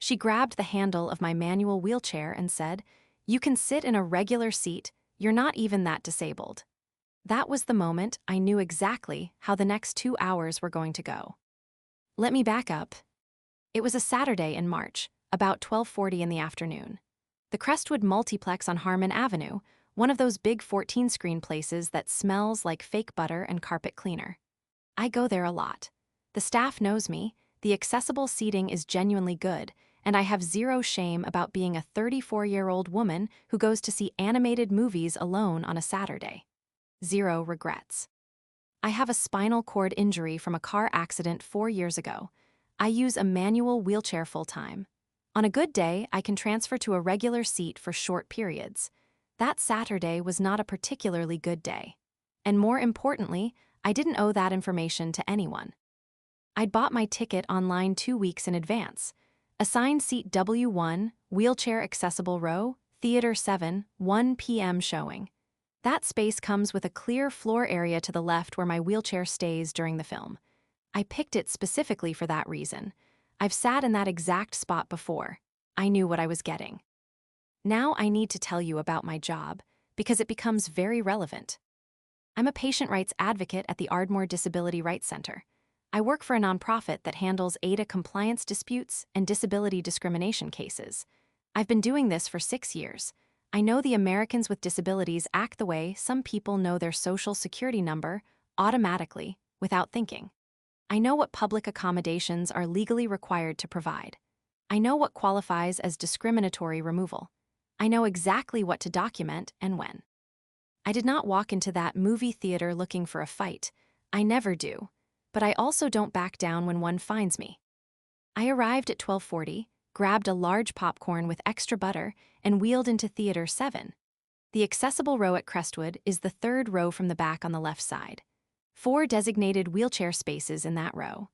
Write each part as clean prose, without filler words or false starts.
She grabbed the handle of my manual wheelchair and said, "You can sit in a regular seat, you're not even that disabled." That was the moment I knew exactly how the next 2 hours were going to go. Let me back up. It was a Saturday in March, about 12:40 in the afternoon. The Crestwood Multiplex on Harmon Avenue, one of those big 14-screen places that smells like fake butter and carpet cleaner. I go there a lot. The staff knows me, the accessible seating is genuinely good, and I have zero shame about being a 34-year-old woman who goes to see animated movies alone on a Saturday. Zero regrets. I have a spinal cord injury from a car accident 4 years ago. I use a manual wheelchair full-time. On a good day, I can transfer to a regular seat for short periods. That Saturday was not a particularly good day. And more importantly, I didn't owe that information to anyone. I'd bought my ticket online 2 weeks in advance. Assigned seat W1, wheelchair accessible row, Theater 7, 1 p.m. showing. That space comes with a clear floor area to the left where my wheelchair stays during the film. I picked it specifically for that reason. I've sat in that exact spot before. I knew what I was getting. Now I need to tell you about my job, because it becomes very relevant. I'm a patient rights advocate at the Ardmore Disability Rights Center. I work for a nonprofit that handles ADA compliance disputes and disability discrimination cases. I've been doing this for 6 years. I know the Americans with disabilities act the way some people know their social security number automatically, without thinking. I know what public accommodations are legally required to provide. I know what qualifies as discriminatory removal. I know exactly what to document and when. I did not walk into that movie theater looking for a fight. I never do. But I also don't back down when one finds me. I arrived at 12:40, grabbed a large popcorn with extra butter, and wheeled into Theater 7. The accessible row at Crestwood is the third row from the back on the left side. 4 designated wheelchair spaces in that row.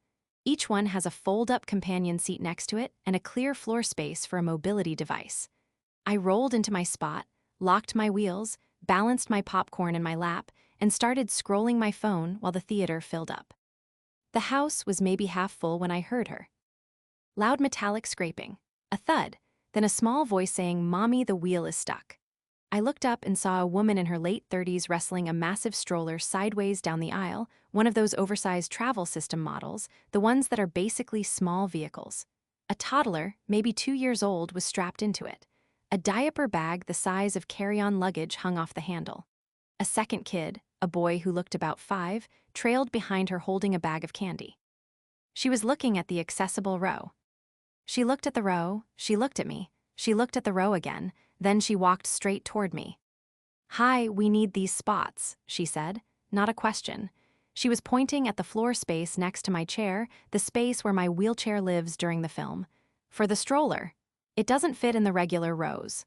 Each one has a fold-up companion seat next to it and a clear floor space for a mobility device. I rolled into my spot, locked my wheels, balanced my popcorn in my lap, and started scrolling my phone while the theater filled up. The house was maybe half full when I heard her. Loud metallic scraping, a thud, then a small voice saying, "Mommy, the wheel is stuck." I looked up and saw a woman in her late 30s wrestling a massive stroller sideways down the aisle, one of those oversized travel system models, the ones that are basically small vehicles. A toddler, maybe 2 years old, was strapped into it. A diaper bag the size of carry-on luggage hung off the handle. A second kid, a boy who looked about 5, trailed behind her holding a bag of candy. She was looking at the accessible row. She looked at the row, she looked at me, she looked at the row again, then she walked straight toward me. "Hi, we need these spots," she said, not a question. She was pointing at the floor space next to my chair, the space where my wheelchair lives during the film. "For the stroller. It doesn't fit in the regular rows."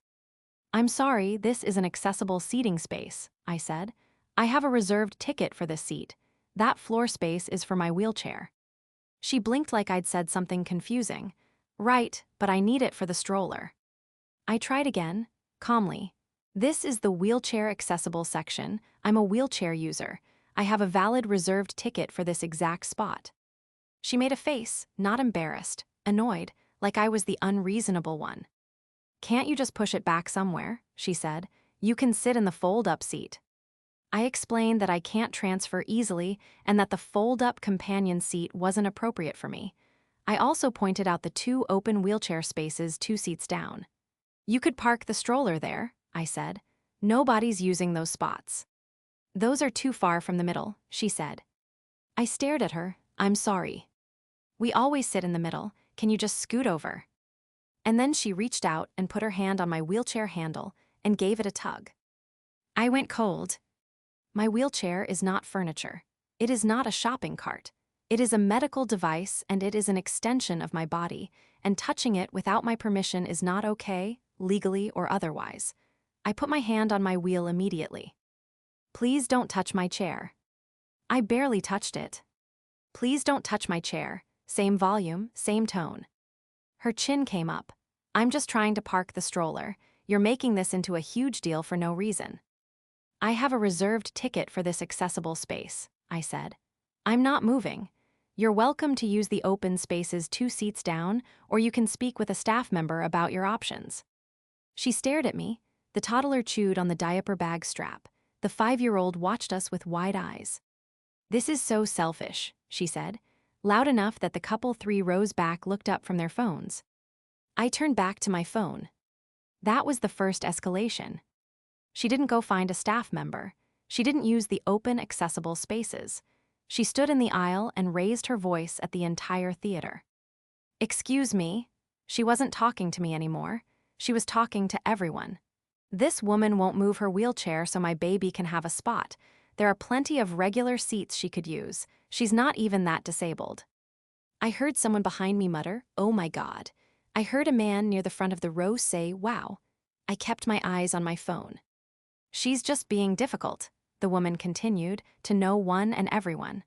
"I'm sorry, this is an accessible seating space," I said. "I have a reserved ticket for this seat. That floor space is for my wheelchair." She blinked like I'd said something confusing. "Right, but I need it for the stroller." I tried again, calmly. "This is the wheelchair accessible section. I'm a wheelchair user. I have a valid reserved ticket for this exact spot." She made a face, not embarrassed, annoyed, like I was the unreasonable one. "Can't you just push it back somewhere?" she said. "You can sit in the fold-up seat." I explained that I can't transfer easily and that the fold-up companion seat wasn't appropriate for me. I also pointed out the 2 open wheelchair spaces 2 seats down. "You could park the stroller there," I said. "Nobody's using those spots." "Those are too far from the middle," she said. I stared at her. "I'm sorry. We always sit in the middle. Can you just scoot over?" And then she reached out and put her hand on my wheelchair handle and gave it a tug. I went cold. My wheelchair is not furniture. It is not a shopping cart. It is a medical device and it is an extension of my body, and touching it without my permission is not okay, legally or otherwise. I put my hand on my wheel immediately. "Please don't touch my chair." I barely touched it. "Please don't touch my chair." Same volume, same tone. Her chin came up. "I'm just trying to park the stroller. You're making this into a huge deal for no reason." "I have a reserved ticket for this accessible space," I said. "I'm not moving. You're welcome to use the open spaces 2 seats down, or you can speak with a staff member about your options." She stared at me. The toddler chewed on the diaper bag strap. The 5-year-old watched us with wide eyes. "This is so selfish," she said, loud enough that the couple 3 rows back looked up from their phones. I turned back to my phone. That was the first escalation. She didn't go find a staff member. She didn't use the open, accessible spaces. She stood in the aisle and raised her voice at the entire theater. "Excuse me." She wasn't talking to me anymore. She was talking to everyone. "This woman won't move her wheelchair so my baby can have a spot. There are plenty of regular seats she could use. She's not even that disabled." I heard someone behind me mutter, "Oh my God." I heard a man near the front of the row say, "Wow." I kept my eyes on my phone. "She's just being difficult," the woman continued, to no one and everyone.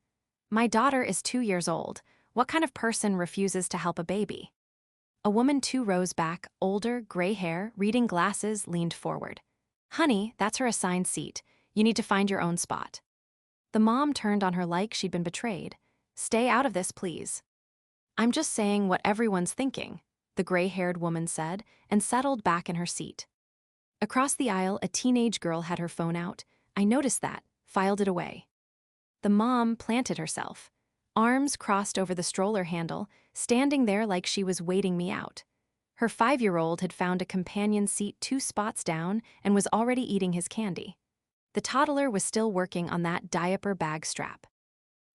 "My daughter is 2 years old. What kind of person refuses to help a baby?" A woman 2 rows back, older, gray hair, reading glasses, leaned forward. "Honey, that's her assigned seat. You need to find your own spot." The mom turned on her like she'd been betrayed. "Stay out of this, please." "I'm just saying what everyone's thinking," the gray-haired woman said, and settled back in her seat. Across the aisle, a teenage girl had her phone out. I noticed that, filed it away. The mom planted herself, arms crossed over the stroller handle, standing there like she was waiting me out. Her 5-year-old had found a companion seat 2 spots down and was already eating his candy. The toddler was still working on that diaper bag strap.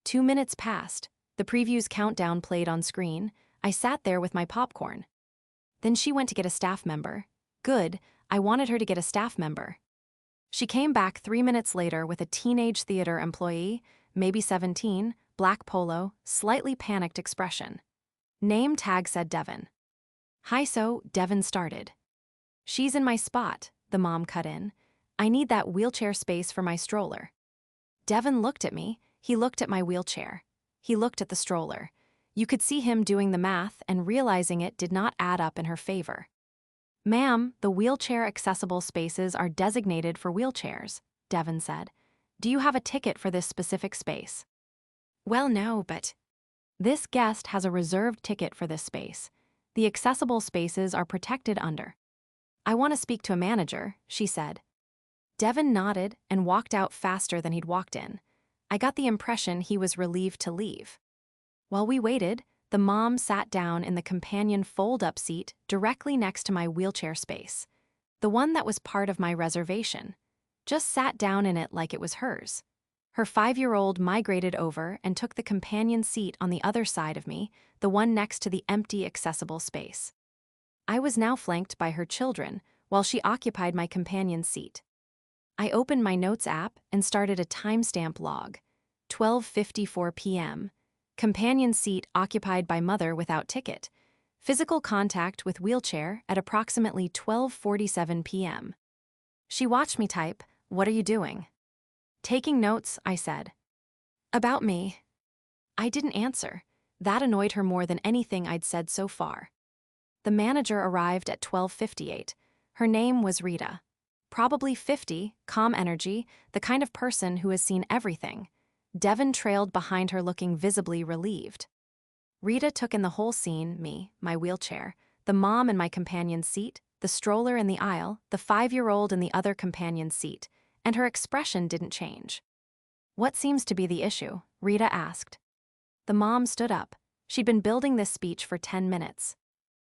2 minutes passed. The preview's countdown played on screen. I sat there with my popcorn. Then she went to get a staff member. Good, I wanted her to get a staff member. She came back 3 minutes later with a teenage theater employee, maybe 17, black polo, slightly panicked expression. Name tag said Devin. "Hi, so," Devin started. "She's in my spot," the mom cut in. "I need that wheelchair space for my stroller." Devin looked at me. He looked at my wheelchair. He looked at the stroller. You could see him doing the math and realizing it did not add up in her favor. "Ma'am, the wheelchair accessible spaces are designated for wheelchairs," Devin said. "Do you have a ticket for this specific space?" "Well, no, but..." "This guest has a reserved ticket for this space. The accessible spaces are protected under." "I want to speak to a manager," she said. Devin nodded and walked out faster than he'd walked in. I got the impression he was relieved to leave. While we waited, the mom sat down in the companion fold-up seat directly next to my wheelchair space, the one that was part of my reservation. Just sat down in it like it was hers. Her 5-year-old migrated over and took the companion seat on the other side of me, the one next to the empty accessible space. I was now flanked by her children, while she occupied my companion seat. I opened my notes app and started a timestamp log. 12:54 p.m. Companion seat occupied by mother without ticket. Physical contact with wheelchair at approximately 12:47 p.m. She watched me type, "What are you doing?" "Taking notes," I said. "About me." I didn't answer. That annoyed her more than anything I'd said so far. The manager arrived at 12:58. Her name was Rita. Probably 50, calm energy, the kind of person who has seen everything. Devin trailed behind her looking visibly relieved. Rita took in the whole scene, me, my wheelchair, the mom in my companion's seat, the stroller in the aisle, the 5-year-old in the other companion's seat, and her expression didn't change. "What seems to be the issue?" Rita asked. The mom stood up. She'd been building this speech for 10 minutes.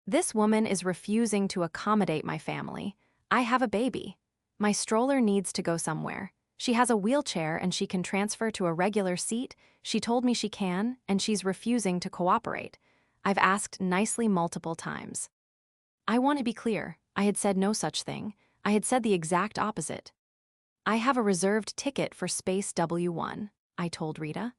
"This woman is refusing to accommodate my family. I have a baby. My stroller needs to go somewhere. She has a wheelchair and she can transfer to a regular seat. She told me she can, and she's refusing to cooperate. I've asked nicely multiple times." I want to be clear. I had said no such thing. I had said the exact opposite. "I have a reserved ticket for space W1, I told Rita.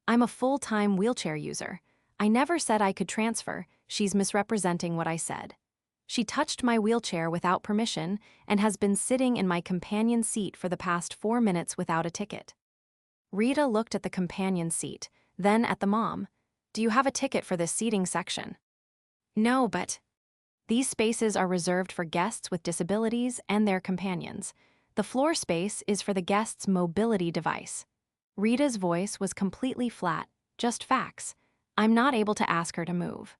"I'm a full-time wheelchair user. I never said I could transfer. She's misrepresenting what I said." She touched my wheelchair without permission and has been sitting in my companion seat for the past 4 minutes without a ticket. Rita looked at the companion seat, then at the mom. "Do you have a ticket for this seating section?" "No, but..." "These spaces are reserved for guests with disabilities and their companions. The floor space is for the guest's mobility device." Rita's voice was completely flat, just facts. I'm not able to ask her to move.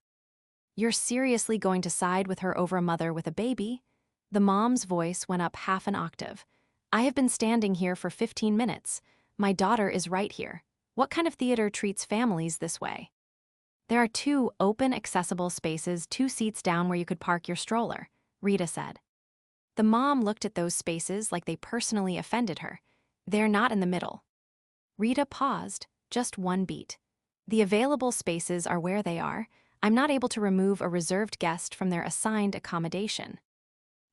You're seriously going to side with her over a mother with a baby? The mom's voice went up half an octave. I have been standing here for 15 minutes. My daughter is right here. What kind of theater treats families this way? There are 2 open, accessible spaces 2 seats down where you could park your stroller, Rita said. The mom looked at those spaces like they personally offended her. They're not in the middle. Rita paused, just one beat. The available spaces are where they are. I'm not able to remove a reserved guest from their assigned accommodation.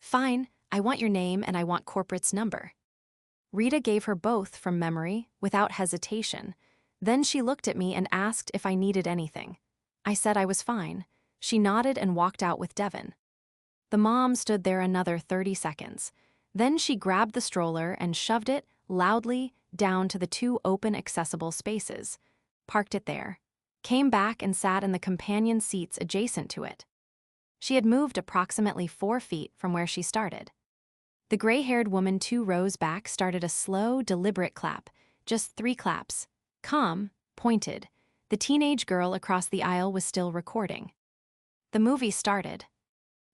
Fine, I want your name and I want corporate's number. Rita gave her both from memory, without hesitation. Then she looked at me and asked if I needed anything. I said I was fine. She nodded and walked out with Devin. The mom stood there another 30 seconds. Then she grabbed the stroller and shoved it, loudly, down to the 2 open accessible spaces, parked it there, came back and sat in the companion seats adjacent to it. She had moved approximately 4 feet from where she started. The gray-haired woman 2 rows back started a slow, deliberate clap, just 3 claps. Calm, pointed. The teenage girl across the aisle was still recording. The movie started.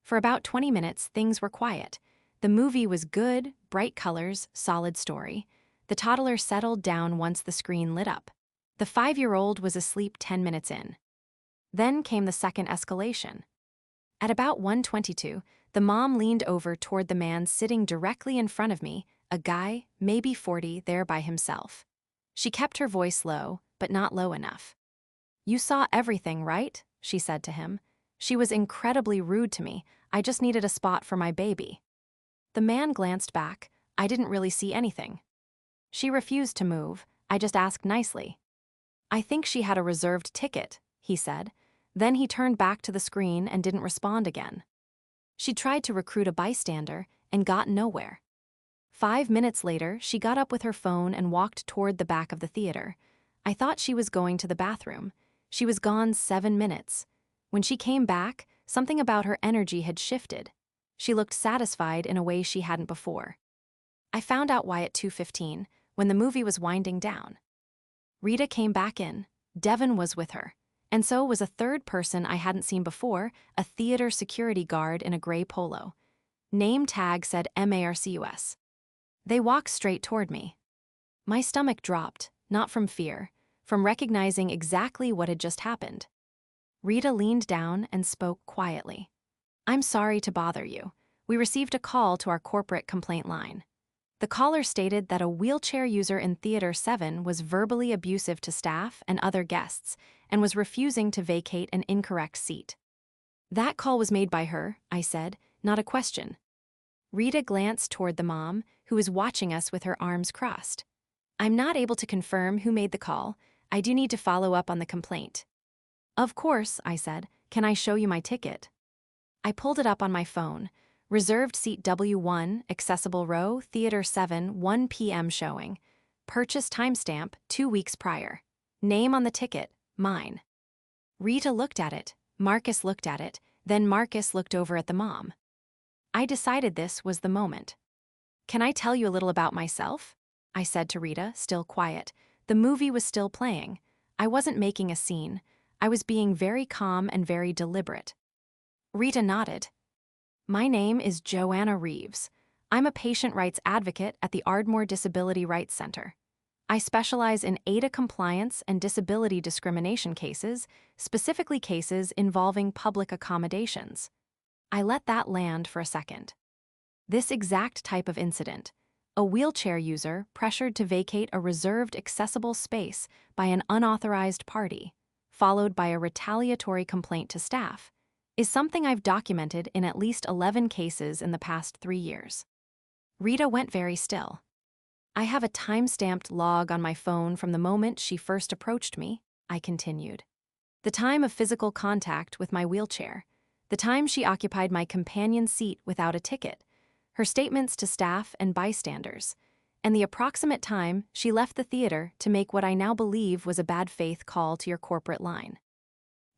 For about 20 minutes, things were quiet. The movie was good, bright colors, solid story. The toddler settled down once the screen lit up. The 5-year-old was asleep 10 minutes in. Then came the second escalation. At about 1:22, the mom leaned over toward the man sitting directly in front of me, a guy, maybe 40, there by himself. She kept her voice low, but not low enough. You saw everything, right? She said to him. She was incredibly rude to me. I just needed a spot for my baby. The man glanced back. I didn't really see anything. She refused to move. I just asked nicely. I think she had a reserved ticket, he said. Then he turned back to the screen and didn't respond again. She tried to recruit a bystander and got nowhere. 5 minutes later, she got up with her phone and walked toward the back of the theater. I thought she was going to the bathroom. She was gone 7 minutes. When she came back, something about her energy had shifted. She looked satisfied in a way she hadn't before. I found out why at 2:15, when the movie was winding down. Rita came back in. Devin was with her. And so was a third person I hadn't seen before, a theater security guard in a gray polo. Name tag said MARCUS. They walked straight toward me. My stomach dropped, not from fear, from recognizing exactly what had just happened. Rita leaned down and spoke quietly. I'm sorry to bother you. We received a call to our corporate complaint line. The caller stated that a wheelchair user in Theater 7 was verbally abusive to staff and other guests and was refusing to vacate an incorrect seat. That call was made by her, I said, not a question. Rita glanced toward the mom, who was watching us with her arms crossed. I'm not able to confirm who made the call. I do need to follow up on the complaint. Of course, I said. Can I show you my ticket? I pulled it up on my phone. Reserved seat W1, accessible row, Theater 7, 1 p.m. showing. Purchase timestamp, 2 weeks prior. Name on the ticket, mine. Rita looked at it, Marcus looked at it, then Marcus looked over at the mom. I decided this was the moment. Can I tell you a little about myself? I said to Rita, still quiet. The movie was still playing. I wasn't making a scene. I was being very calm and very deliberate. Rita nodded. My name is Joanna Reeves. I'm a patient rights advocate at the Ardmore Disability Rights Center. I specialize in ADA compliance and disability discrimination cases, specifically cases involving public accommodations. I let that land for a second. This exact type of incident, a wheelchair user pressured to vacate a reserved accessible space by an unauthorized party, followed by a retaliatory complaint to staff, is something I've documented in at least 11 cases in the past 3 years. Rita went very still. I have a time-stamped log on my phone from the moment she first approached me, I continued. The time of physical contact with my wheelchair, the time she occupied my companion seat without a ticket, her statements to staff and bystanders, and the approximate time she left the theater to make what I now believe was a bad faith call to your corporate line.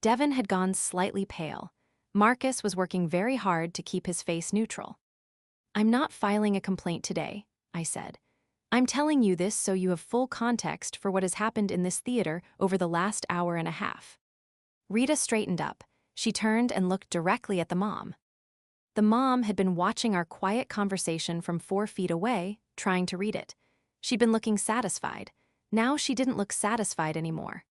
Devin had gone slightly pale. Marcus was working very hard to keep his face neutral. I'm not filing a complaint today, I said. I'm telling you this so you have full context for what has happened in this theater over the last hour and a half. Rita straightened up. She turned and looked directly at the mom. The mom had been watching our quiet conversation from 4 feet away, trying to read it. She'd been looking satisfied. Now she didn't look satisfied anymore.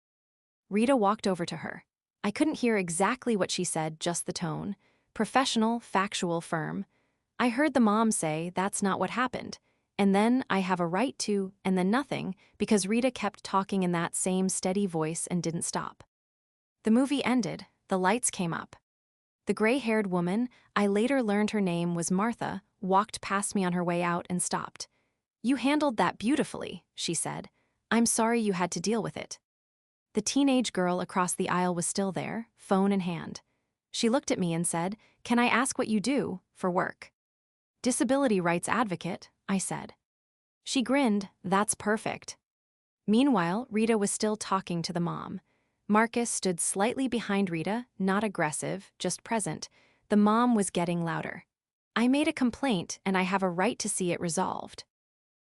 Rita walked over to her. I couldn't hear exactly what she said, just the tone. Professional, factual, firm. I heard the mom say, "That's not what happened." And then, "I have a right to," and then nothing, because Rita kept talking in that same steady voice and didn't stop. The movie ended. The lights came up. The gray-haired woman, I later learned her name was Martha, walked past me on her way out and stopped. "You handled that beautifully," she said. "I'm sorry you had to deal with it." The teenage girl across the aisle was still there, phone in hand. She looked at me and said, "Can I ask what you do for work?" "Disability rights advocate," I said. She grinned. "That's perfect." Meanwhile, Rita was still talking to the mom. Marcus stood slightly behind Rita, not aggressive, just present. The mom was getting louder. "I made a complaint, and I have a right to see it resolved."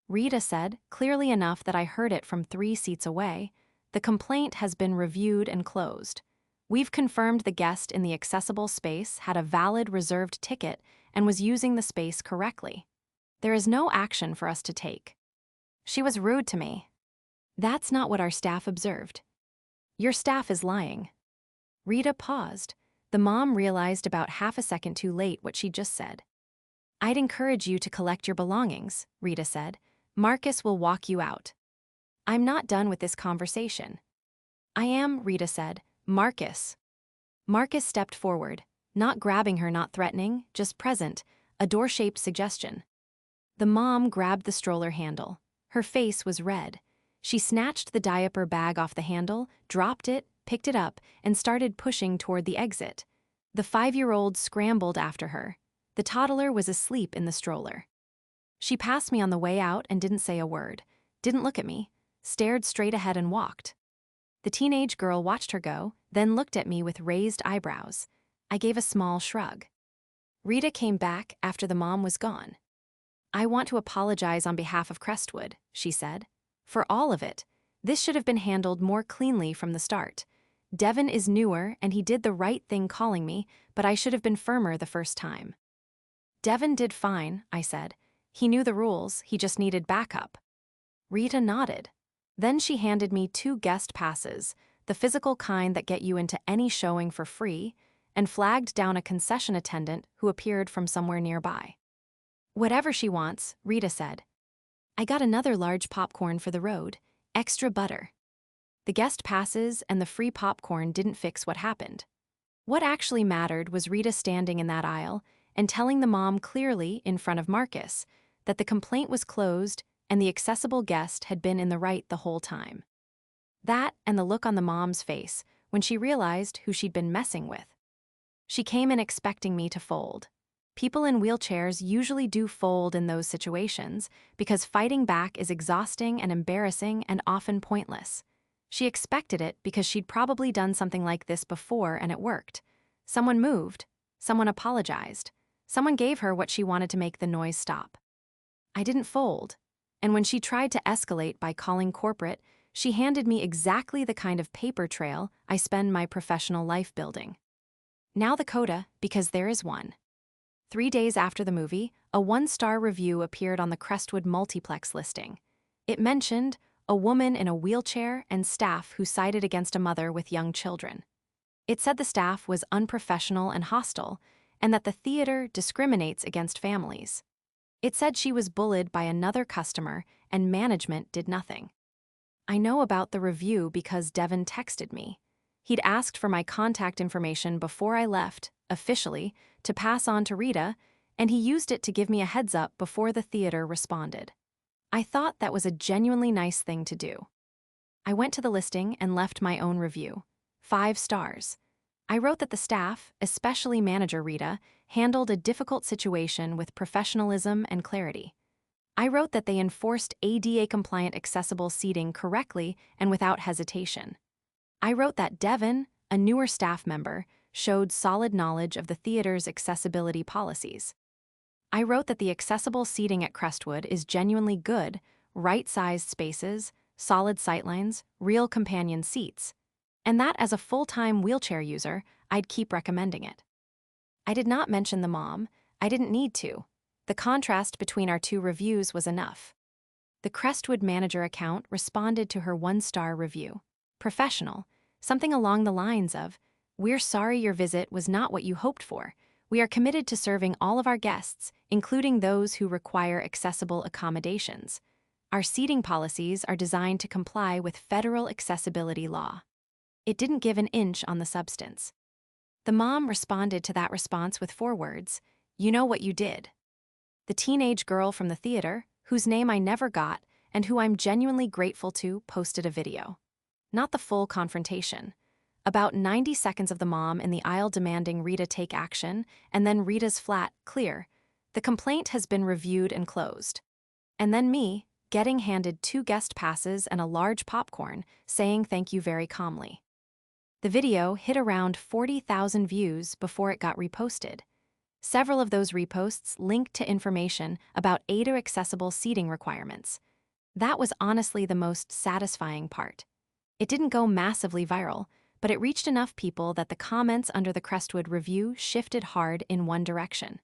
Rita said, clearly enough that I heard it from 3 seats away, "The complaint has been reviewed and closed. We've confirmed the guest in the accessible space had a valid reserved ticket and was using the space correctly. There is no action for us to take." She was rude to me. "That's not what our staff observed." "Your staff is lying." Rita paused. The mom realized about half a second too late what she just said. "I'd encourage you to collect your belongings," Rita said. "Marcus will walk you out." "I'm not done with this conversation." "I am," Rita said. "Marcus." Marcus stepped forward, not grabbing her, not threatening, just present, a door-shaped suggestion. The mom grabbed the stroller handle. Her face was red. She snatched the diaper bag off the handle, dropped it, picked it up, and started pushing toward the exit. The 5-year-old scrambled after her. The toddler was asleep in the stroller. She passed me on the way out and didn't say a word, didn't look at me, stared straight ahead and walked. The teenage girl watched her go, then looked at me with raised eyebrows. I gave a small shrug. Rita came back after the mom was gone. "I want to apologize on behalf of Crestwood," she said. "For all of it. This should have been handled more cleanly from the start. Devin is newer and he did the right thing calling me, but I should have been firmer the first time." "Devin did fine," I said. "He knew the rules, he just needed backup." Rita nodded. Then she handed me 2 guest passes, the physical kind that get you into any showing for free, and flagged down a concession attendant who appeared from somewhere nearby. "Whatever she wants," Rita said. I got another large popcorn for the road, extra butter. The guest passes and the free popcorn didn't fix what happened. What actually mattered was Rita standing in that aisle and telling the mom clearly in front of Marcus that the complaint was closed and the accessible guest had been in the right the whole time. That and the look on the mom's face when she realized who she'd been messing with. She came in expecting me to fold. People in wheelchairs usually do fold in those situations because fighting back is exhausting and embarrassing and often pointless. She expected it because she'd probably done something like this before and it worked. Someone moved, someone apologized, someone gave her what she wanted to make the noise stop. I didn't fold, and when she tried to escalate by calling corporate, she handed me exactly the kind of paper trail I spend my professional life building. Now the coda, because there is one. 3 days after the movie, a 1-star review appeared on the Crestwood multiplex listing. It mentioned a woman in a wheelchair and staff who sided against a mother with young children. It said the staff was unprofessional and hostile, and that the theater discriminates against families. It said she was bullied by another customer and management did nothing. I know about the review because Devin texted me. He'd asked for my contact information before I left, officially, to pass on to Rita, and he used it to give me a heads up before the theater responded. I thought that was a genuinely nice thing to do. I went to the listing and left my own review. 5 stars. I wrote that the staff, especially manager Rita, handled a difficult situation with professionalism and clarity. I wrote that they enforced ADA-compliant accessible seating correctly and without hesitation. I wrote that Devin, a newer staff member, showed solid knowledge of the theater's accessibility policies. I wrote that the accessible seating at Crestwood is genuinely good, right-sized spaces, solid sightlines, real companion seats. And that as a full-time wheelchair user, I'd keep recommending it. I did not mention the mom. I didn't need to. The contrast between our two reviews was enough. The Crestwood manager account responded to her 1-star review. Professional, something along the lines of, "We're sorry your visit was not what you hoped for. We are committed to serving all of our guests, including those who require accessible accommodations. Our seating policies are designed to comply with federal accessibility law." It didn't give an inch on the substance. The mom responded to that response with 4 words, "You know what you did." The teenage girl from the theater, whose name I never got and who I'm genuinely grateful to, posted a video. Not the full confrontation. About 90 seconds of the mom in the aisle demanding Rita take action, and then Rita's flat, clear, "The complaint has been reviewed and closed." And then me, getting handed 2 guest passes and a large popcorn, saying thank you very calmly. The video hit around 40,000 views before it got reposted. Several of those reposts linked to information about ADA-accessible seating requirements. That was honestly the most satisfying part. It didn't go massively viral, but it reached enough people that the comments under the Crestwood review shifted hard in one direction.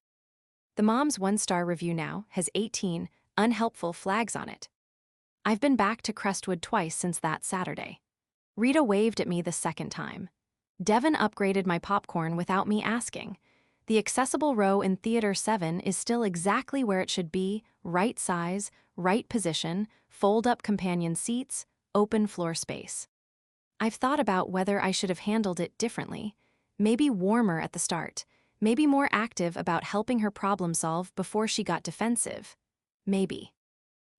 The mom's 1-star review now has 18 unhelpful flags on it. I've been back to Crestwood twice since that Saturday. Rita waved at me the second time. Devin upgraded my popcorn without me asking. The accessible row in Theater 7 is still exactly where it should be, right size, right position, fold-up companion seats, open floor space. I've thought about whether I should have handled it differently. Maybe warmer at the start. Maybe more active about helping her problem solve before she got defensive. Maybe.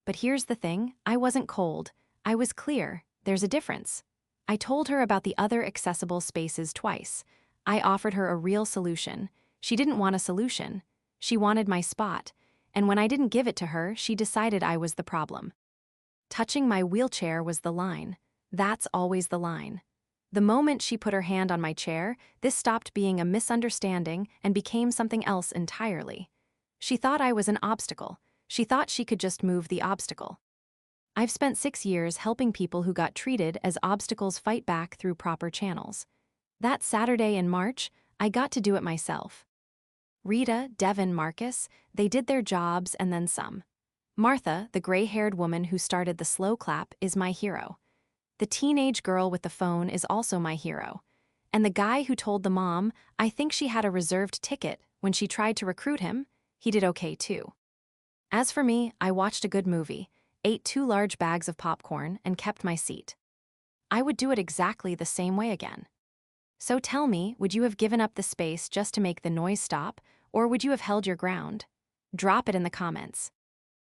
But here's the thing, I wasn't cold. I was clear. There's a difference. I told her about the other accessible spaces twice. I offered her a real solution. She didn't want a solution. She wanted my spot. And when I didn't give it to her, she decided I was the problem. Touching my wheelchair was the line. That's always the line. The moment she put her hand on my chair, this stopped being a misunderstanding and became something else entirely. She thought I was an obstacle. She thought she could just move the obstacle. I've spent 6 years helping people who got treated as obstacles fight back through proper channels. That Saturday in March, I got to do it myself. Rita, Devin, Marcus, they did their jobs and then some. Martha, the gray-haired woman who started the slow clap, is my hero. The teenage girl with the phone is also my hero. And the guy who told the mom, I think she had a reserved ticket, when she tried to recruit him, he did okay too. As for me, I watched a good movie, ate 2 large bags of popcorn, and kept my seat. I would do it exactly the same way again. So tell me, would you have given up the space just to make the noise stop, or would you have held your ground? Drop it in the comments.